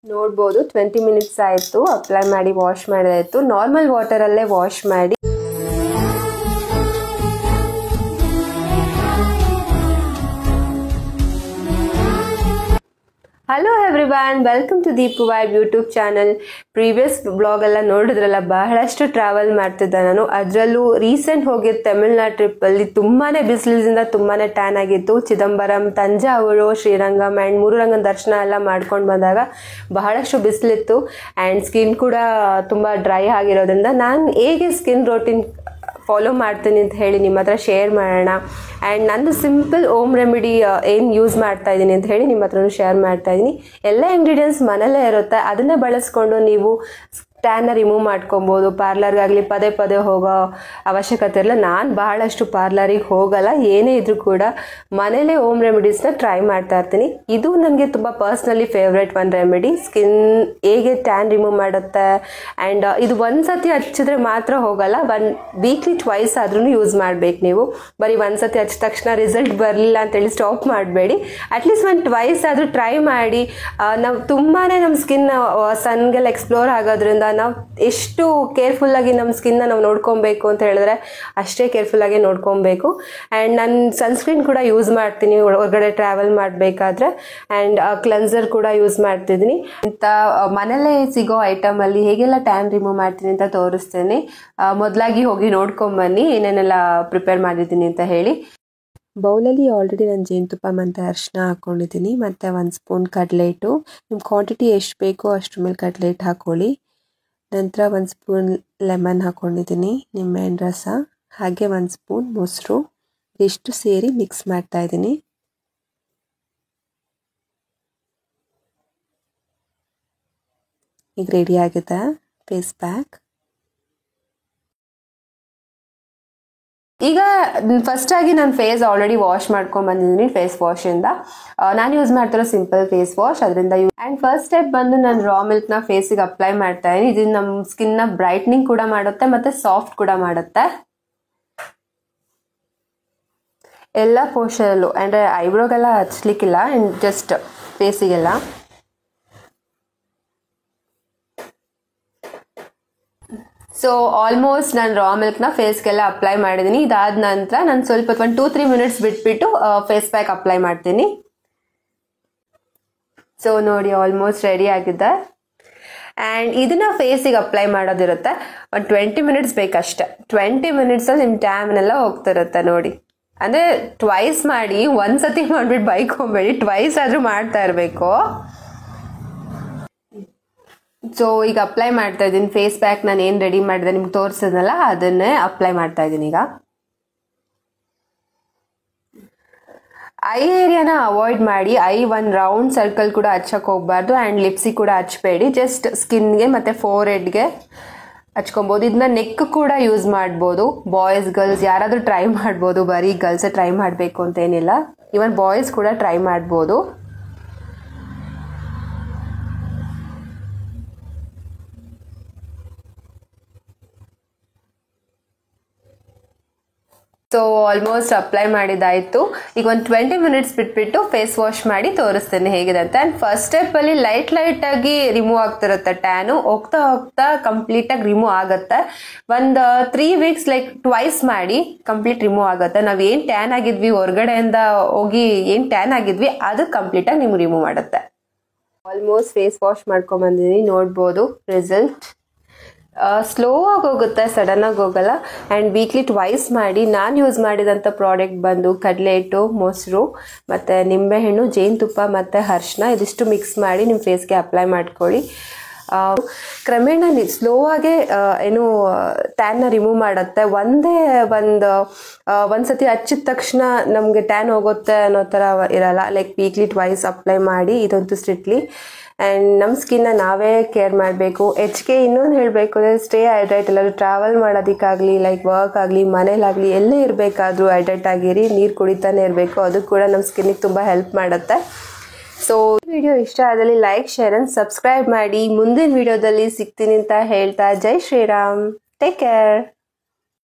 ನೋಡ್ಬೋದು 20 ಮಿನಿಟ್ಸ್ ಆಯಿತು ಅಪ್ಲೈ ಮಾಡಿ ವಾಶ್ ಮಾಡಿದಾಯಿತು. ನಾರ್ಮಲ್ ವಾಟರಲ್ಲೇ ವಾಶ್ ಮಾಡಿ. Hello everyone, welcome to Deepu vibe YouTube channel. Previous blog ಎಲ್ಲ ನೋಡಿದ್ರಲ್ಲ, ಬಹಳಷ್ಟು ಟ್ರಾವೆಲ್ ಮಾಡ್ತಿದ್ದೆ ನಾನು. ಅದರಲ್ಲೂ ರೀಸೆಂಟ್ ಹೋಗಿದ್ದ ತಮಿಳ್ನಾಡು ಟ್ರಿಪ್ಪಲ್ಲಿ ತುಂಬಾ ಬಿಸಿಲಿಂದ ತುಂಬಾ ಟ್ಯಾನ್ ಆಗಿತ್ತು. ಚಿದಂಬರಂ, ತಂಜಾವೂರು, ಶ್ರೀರಂಗಂ ಆ್ಯಂಡ್ ಮೂರುರಂಗನ ದರ್ಶನ ಎಲ್ಲ ಮಾಡ್ಕೊಂಡು ಬಂದಾಗ ಬಹಳಷ್ಟು ಬಿಸಿಲಿತ್ತು ಆ್ಯಂಡ್ ಸ್ಕಿನ್ ಕೂಡ ತುಂಬ ಡ್ರೈ ಆಗಿರೋದ್ರಿಂದ ನಾನು ಹೇಗೆ ಸ್ಕಿನ್ ರೋಟೀನ್ ಫಾಲೋ ಮಾಡ್ತೀನಿ ಅಂತ ಹೇಳಿ ನಿಮ್ಮ ಹತ್ರ ಶೇರ್ ಮಾಡೋಣ. ಆ್ಯಂಡ್ ನಂದು ಸಿಂಪಲ್ ಓಮ್ ರೆಮಿಡಿ ಏನು ಯೂಸ್ ಮಾಡ್ತಾ ಇದ್ದೀನಿ ಅಂತ ಹೇಳಿ ನಿಮ್ಮ ಹತ್ರನೂ ಶೇರ್ ಮಾಡ್ತಾ ಇದ್ದೀನಿ. ಎಲ್ಲ ಇಂಗ್ರೀಡಿಯೆಂಟ್ಸ್ ಮನೇಲೇ ಇರುತ್ತೆ, ಅದನ್ನೇ ಬಳಸ್ಕೊಂಡು ನೀವು ಟ್ಯಾನ್ನ ರಿಮೂವ್ ಮಾಡ್ಕೊಬೋದು. ಪಾರ್ಲರ್ಗಾಗಲಿ ಪದೇ ಪದೇ ಹೋಗೋ ಅವಶ್ಯಕತೆ ಇರಲ್ಲ. ನಾನು ಬಹಳಷ್ಟು ಪಾರ್ಲರಿಗೆ ಹೋಗಲ್ಲ, ಏನೇ ಇದ್ರೂ ಕೂಡ ಮನೇಲೇ ಓಮ್ ರೆಮಿಡೀಸ್ನ ಟ್ರೈ ಮಾಡ್ತಾ ಇರ್ತೀನಿ. ಇದು ನನಗೆ ತುಂಬ ಪರ್ಸ್ನಲಿ ಫೇವ್ರೇಟ್ ಒಂದು ರೆಮಿಡಿ. ಸ್ಕಿನ್ ಹೇಗೆ ಟ್ಯಾನ್ ರಿಮೂವ್ ಮಾಡುತ್ತೆ ಆ್ಯಂಡ್ ಇದು ಒಂದು ಸತಿ ಹಚ್ಚಿದ್ರೆ ಮಾತ್ರ ಹೋಗಲ್ಲ, ವೀಕ್ಲಿ ಟ್ವೈಸ್ ಆದ್ರೂ ಯೂಸ್ ಮಾಡಬೇಕು ನೀವು. ಬರೀ ಒಂದು ಸತಿ ಹಚ್ಚಿದ ತಕ್ಷಣ ರಿಸಲ್ಟ್ ಬರಲಿಲ್ಲ ಅಂತೇಳಿ ಸ್ಟಾಪ್ ಮಾಡಬೇಡಿ. ಅಟ್ಲೀಸ್ಟ್ ಒಂದು ಟ್ವೈಸ್ ಆದರೂ ಟ್ರೈ ಮಾಡಿ. ನಾವು ತುಂಬಾ ನಮ್ಮ ಸ್ಕಿನ್ ಸನ್ಗೆಲ್ಲ ಎಕ್ಸ್ಪ್ಲೋರ್ ಆಗೋದ್ರಿಂದ ನಾವು ಎಷ್ಟು ಕೇರ್ಫುಲ್ಲಾಗಿ ನಮ್ಮ ಸ್ಕಿನ್ನ ನಾವು ನೋಡ್ಕೊಬೇಕು ಅಂತ ಹೇಳಿದ್ರೆ ಅಷ್ಟೇ ಕೇರ್ಫುಲ್ಲಾಗಿ ನೋಡ್ಕೊಬೇಕು. ಆ್ಯಂಡ್ ನಾನು ಸನ್ಸ್ಕ್ರೀನ್ ಕೂಡ ಯೂಸ್ ಮಾಡ್ತೀನಿ ಹೊರಗಡೆ ಟ್ರಾವೆಲ್ ಮಾಡಬೇಕಾದ್ರೆ. ಆ್ಯಂಡ್ ಕ್ಲೆನ್ಸರ್ ಕೂಡ ಯೂಸ್ ಮಾಡ್ತಿದ್ದೀನಿ. ಅಂತ ಮನೇಲೇ ಸಿಗೋ ಐಟಮಲ್ಲಿ ಹೇಗೆಲ್ಲ ಟ್ಯಾನ್ ರಿಮೂವ್ ಮಾಡ್ತೀನಿ ಅಂತ ತೋರಿಸ್ತೇನೆ. ಮೊದಲಾಗಿ ಹೋಗಿ ನೋಡ್ಕೊಂಬನ್ನಿ ಏನೇನೆಲ್ಲ ಪ್ರಿಪೇರ್ ಮಾಡಿದ್ದೀನಿ ಅಂತ ಹೇಳಿ. ಬೌಲಲ್ಲಿ ಆಲ್ರೆಡಿ ನಾನು ಜೇನುತುಪ್ಪ ಮತ್ತು ಅರಿಶಿನ ಹಾಕ್ಕೊಂಡಿದ್ದೀನಿ ಮತ್ತು 1 ಸ್ಪೂನ್ ಕಡಲೆ-ಹಿಟ್ಟು. ನಿಮ್ಮ ಕ್ವಾಂಟಿಟಿ ಎಷ್ಟು ಬೇಕೋ ಅಷ್ಟ್ರ ಮೇಲೆ ಕಡಲೆ-ಹಿಟ್ಟು ಹಾಕ್ಕೊಳ್ಳಿ. ನಂತರ 1 ಸ್ಪೂನ್ ಲೆಮನ್ ಹಾಕ್ಕೊಂಡಿದ್ದೀನಿ, ನಿಂಬೆಹಣ್ಣು ರಸ, ಹಾಗೆ 1 ಸ್ಪೂನ್ ಮೊಸರು. ಇಷ್ಟು ಸೇರಿ ಮಿಕ್ಸ್ ಮಾಡ್ತಾ ಇದ್ದೀನಿ. ಈಗ ರೆಡಿ ಆಗಿದೆ ಫೇಸ್ ಪ್ಯಾಕ್. ಈಗ ಫಸ್ಟಾಗಿ ನಾನು ಫೇಸ್ ಆಲ್ರೆಡಿ ವಾಶ್ ಮಾಡ್ಕೊಂಡು ಬಂದಿದ್ದೀನಿ ಫೇಸ್ ವಾಶಿಂದ. ನಾನು ಯೂಸ್ ಮಾಡ್ತಿರೋ ಸಿಂಪಲ್ ಫೇಸ್ ವಾಶ್, ಅದರಿಂದ ಆ್ಯಂಡ್ ಫಸ್ಟ್ ಸ್ಟೆಪ್ ಬಂದು ನಾನು ರಾ ಮಿಲ್ಕ್ನ ಫೇಸಿಗೆ ಅಪ್ಲೈ ಮಾಡ್ತಾ ಇದ್ದೀನಿ. ಇದು ನಮ್ಮ ಸ್ಕಿನ್ನ ಬ್ರೈಟ್ನಿಂಗ್ ಕೂಡ ಮಾಡುತ್ತೆ ಮತ್ತು ಸಾಫ್ಟ್ ಕೂಡ ಮಾಡುತ್ತೆ. ಎಲ್ಲ ಪೋರ್ಷನಲ್ಲೂ ಅಂದರೆ ಐಬ್ರೋಗೆಲ್ಲ ಹಚ್ಲಿಕ್ಕಿಲ್ಲ, ಆ್ಯಂಡ್ ಜಸ್ಟ್ ಫೇಸಿಗೆಲ್ಲ. ಸೊ ಆಲ್ಮೋಸ್ಟ್ ನಾನು ರಾ ಮಿಲ್ಕ್ನ ಫೇಸ್ಗೆಲ್ಲ ಅಪ್ಲೈ ಮಾಡಿದ್ದೀನಿ. ಇದಾದ ನಂತರ ನಾನು ಸ್ವಲ್ಪ 2-3 ಮಿನಿಟ್ಸ್ ಬಿಟ್ಬಿಟ್ಟು ಫೇಸ್ ಪ್ಯಾಕ್ ಅಪ್ಲೈ ಮಾಡ್ತೀನಿ. ಸೊ ನೋಡಿ, ಆಲ್ಮೋಸ್ಟ್ ರೆಡಿ ಆಗಿದೆ. ಆ್ಯಂಡ್ ಇದನ್ನ ಫೇಸಿಗೆ ಅಪ್ಲೈ ಮಾಡೋದಿರುತ್ತೆ. ಒಂದು 20 ಮಿನಿಟ್ಸ್ ಬೇಕಷ್ಟೆ. 20 ಮಿನಿಟ್ಸಲ್ಲಿ ನಿಮ್ಮ ಟ್ಯಾನ್ನೆಲ್ಲ ಹೋಗ್ತಿರುತ್ತೆ ನೋಡಿ. ಅಂದರೆ ಟ್ವೈಸ್ ಮಾಡಿ, ಒಂದು ಸತಿ ಮಾಡಿಬಿಟ್ಟು ಬೈಕ್ ಹೋಗ್ಬೇಡಿ, ಟ್ವೈಸ್ ಆದರೂ ಮಾಡ್ತಾ ಇರಬೇಕು. ಸೊ ಈಗ ಅಪ್ಲೈ ಮಾಡ್ತಾ ಇದ್ದೀನಿ ಫೇಸ್ ಪ್ಯಾಕ್. ನಾನು ಏನು ರೆಡಿ ಮಾಡಿದೆ ನಿಮ್ಗೆ ತೋರಿಸಿದ್ನಲ್ಲ, ಅದನ್ನೇ ಅಪ್ಲೈ ಮಾಡ್ತಾ ಇದ್ದೀನಿ. ಈಗ ಐ ಏರಿಯಾನ ಅವಾಯ್ಡ್ ಮಾಡಿ. ಒಂದು ರೌಂಡ್ ಸರ್ಕಲ್ ಕೂಡ ಹಚ್ಚಕ್ಕೆ ಹೋಗ್ಬಾರ್ದು ಆ್ಯಂಡ್ ಲಿಪ್ಸಿಗೆ ಕೂಡ ಹಚ್ಚಬೇಡಿ. ಜಸ್ಟ್ ಸ್ಕಿನ್ಗೆ ಮತ್ತು ಫೋರ್ಹೆಡ್ಗೆ ಹಚ್ಕೊಬೋದು. ಇದನ್ನ ನೆಕ್ ಕೂಡ ಯೂಸ್ ಮಾಡ್ಬೋದು. ಬಾಯ್ಸ್ ಗರ್ಲ್ಸ್ ಯಾರಾದರೂ ಟ್ರೈ ಮಾಡ್ಬೋದು, ಬರೀ ಗರ್ಲ್ಸೇ ಟ್ರೈ ಮಾಡಬೇಕು ಅಂತೇನಿಲ್ಲ. ಈವನ್ ಬಾಯ್ಸ್ ಕೂಡ ಟ್ರೈ ಮಾಡ್ಬೋದು. ಸೊ ಆಲ್ಮೋಸ್ಟ್ ಅಪ್ಲೈ ಮಾಡಿದ್ದಾಯಿತು. ಈಗ ಒಂದು 20 ಮಿನಿಟ್ಸ್ ಬಿಟ್ಬಿಟ್ಟು ಫೇಸ್ ವಾಶ್ ಮಾಡಿ ತೋರಿಸ್ತೇನೆ ಹೇಗಿದೆ ಅಂತ. ಆ್ಯಂಡ್ ಫಸ್ಟ್ ಸ್ಟೆಪ್ಪಲ್ಲಿ ಲೈಟಾಗಿ ರಿಮೂವ್ ಆಗ್ತಿರುತ್ತೆ ಟ್ಯಾನು. ಹೋಗ್ತಾ ಹೋಗ್ತಾ ಕಂಪ್ಲೀಟಾಗಿ ರಿಮೂವ್ ಆಗುತ್ತೆ. ಒಂದು 3 ವೀಕ್ಸ್ ಟ್ವೈಸ್ ಮಾಡಿ ಕಂಪ್ಲೀಟ್ ರಿಮೂವ್ ಆಗುತ್ತೆ. ನಾವು ಏನು ಟ್ಯಾನ್ ಆಗಿದ್ವಿ, ಹೊರಗಡೆಯಿಂದ ಹೋಗಿ ಏನು ಟ್ಯಾನ್ ಆಗಿದ್ವಿ, ಅದು ಕಂಪ್ಲೀಟಾಗಿ ನಿಮ್ಗೆ ರಿಮೂವ್ ಮಾಡುತ್ತೆ. ಆಲ್ಮೋಸ್ಟ್ ಫೇಸ್ ವಾಶ್ ಮಾಡ್ಕೊಂಬಂದಿದ್ದೀನಿ, ನೋಡ್ಬೋದು ರಿಸಲ್ಟ್. ಸ್ಲೋ ಆಗಿ ಹೋಗುತ್ತೆ, ಸಡನ್ನಾಗಿ ಹೋಗಲ್ಲ. ಆ್ಯಂಡ್ ವೀಕ್ಲಿ ಟ್ವೈಸ್ ಮಾಡಿ. ನಾನು ಯೂಸ್ ಮಾಡಿದಂಥ ಪ್ರಾಡಕ್ಟ್ ಬಂದು ಕಡಲೆ-ಹಿಟ್ಟು, ಮೊಸರು ಮತ್ತು ನಿಂಬೆಹಣ್ಣು, ಜೇನುತುಪ್ಪ ಮತ್ತು ಅರಿಶಿನ, ಇದಿಷ್ಟು ಮಿಕ್ಸ್ ಮಾಡಿ ನಿಮ್ಮ ಫೇಸ್ಗೆ ಅಪ್ಲೈ ಮಾಡ್ಕೊಳ್ಳಿ. ಕ್ರಮೇಣ ಸ್ಲೋ ಆಗಿ ಏನು ಟ್ಯಾನ್ನ ರಿಮೂವ್ ಮಾಡುತ್ತೆ. ಒಂದು ಸತಿ ಹಚ್ಚಿದ ತಕ್ಷಣ ನಮಗೆ ಟ್ಯಾನ್ ಹೋಗುತ್ತೆ ಅನ್ನೋ ಥರ ಇರಲ್ಲ. ವೀಕ್ಲಿ ಟ್ವೈಸ್ ಅಪ್ಲೈ ಮಾಡಿ, ಇದಂತೂ ಸ್ಟ್ರಿಕ್ಟ್ಲಿ. ಆ್ಯಂಡ್ ನಮ್ಮ ಸ್ಕಿನ್ನ ನಾವೇ ಕೇರ್ ಮಾಡಬೇಕು. ಹೆಚ್ಚಿಗೆ ಇನ್ನೊಂದು ಹೇಳಬೇಕು ಅಂದರೆ ಸ್ಟೇ ಹೈಡ್ರೇಟ್. ಎಲ್ಲರೂ ಟ್ರಾವೆಲ್ ಮಾಡೋದಕ್ಕಾಗಲಿ ವರ್ಕ್ ಆಗಲಿ ಮನೇಲಾಗಲಿ ಎಲ್ಲೇ ಇರಬೇಕಾದ್ರೂ ಹೈಡ್ರೇಟ್ ಆಗಿರಿ, ನೀರು ಕುಡಿತಾನೆ ಇರಬೇಕು. ಅದು ಕೂಡ ನಮ್ಮ ಸ್ಕಿನ್ನಿಗೆ ತುಂಬ ಹೆಲ್ಪ್ ಮಾಡುತ್ತೆ. ಸೊ ವಿಡಿಯೋ ಇಷ್ಟ ಆದಲ್ಲಿ ಲೈಕ್, ಶೇರ್ ಆ್ಯಂಡ್ ಸಬ್ಸ್ಕ್ರೈಬ್ ಮಾಡಿ. ಮುಂದಿನ ವಿಡಿಯೋದಲ್ಲಿ ಸಿಗ್ತೀನಿ ಅಂತ ಹೇಳ್ತಾ, ಜೈ ಶ್ರೀರಾಮ್, ಟೇಕ್ ಕೇರ್.